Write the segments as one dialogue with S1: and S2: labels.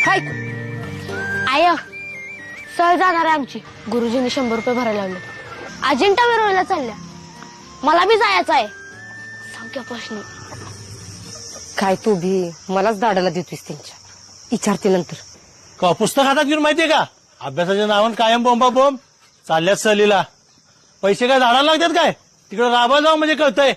S1: काय
S2: आय सहल जाणार आहे आमची. गुरुजींनी 100 रुपये भरायला लावले. अजिंठा वेरूळला चालल्या. मला बी जायचं आहे. संख्यापासून
S1: काय तू भी मलाच दाडाला देतोस त्यांच्या. विचारते नंतर.
S3: का पुस्तक हातात घेऊन माहितीये का अभ्यासाच्या नावानं कायम बोंबा बोंब चालल्यात सहलीला. पैसे काय झाडाला लागतात काय तिकडे राबा जाऊ म्हणजे कळतंय.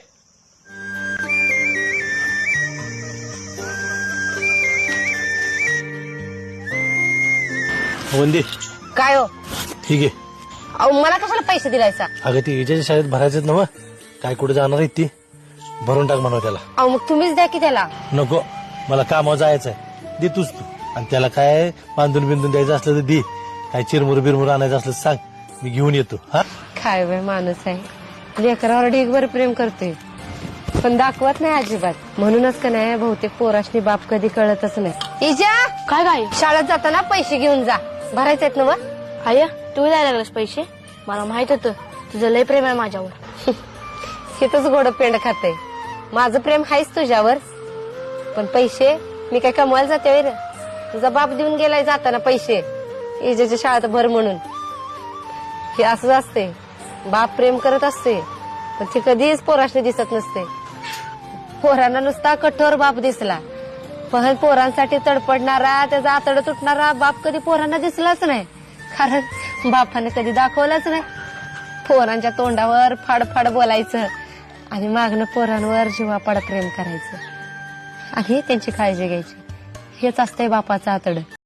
S3: वंदे
S1: काय हो
S3: ठीक आहे.
S1: अहो मला कशाला पैसे दिलायचा.
S3: अगं ती विजयच्या शाळेत भरायचंच नव काय कुठे जाणार आहेत ती भरून टाक म्हणा त्याला.
S1: अहो मग तुम्हीच द्या की त्याला.
S3: नको मला कामावर जायचंय दे तूच तू. आणि त्याला काय बांधून बिंदून द्यायचं असलं तर दे. काय चिरमुर बिरमुर आणायचं असलं तर सांग मी घेऊन येतो. हा
S1: काय बाय माणूस आहे. लेकरावर ढीगभर प्रेम करतोय पण दाखवत नाही अजिबात. म्हणूनच का नाही बहुतेक पोराशनी बाप कधी कळतच नाही. इजा
S2: काय काय
S1: शाळेत जाताना पैसे घेऊन जा. भरायचे आहेत ना मग.
S2: आय तू द्यायला लागलास पैसे. मला माहित होतं तुझं लय प्रेम आहे माझ्यावर.
S1: हेच गोड पेंड खाते. माझं प्रेम आहेच तुझ्यावर पण पैसे मी काय कमवायला जाते होय रे. तुझा बाप देऊन गेलाय जाताना पैसे इजेच्या शाळेत भर म्हणून. हे असंच असते. बाप प्रेम करत असते पण ती कधीच पोराशने दिसत नसते. पोरांना नुसता कठोर बाप दिसला पण पोरांसाठी तडपडणारा त्याचा आतड तुटणारा बाप कधी पोरांना दिसलाच नाही. कारण बापाने कधी दाखवलाच नाही. पोरांच्या तोंडावर फाडफाड बोलायचं आणि मागणं पोरांवर जीवापाड प्रेम करायचं आणि त्यांची काळजी घ्यायची. हेच असतंय बापाचं आतड.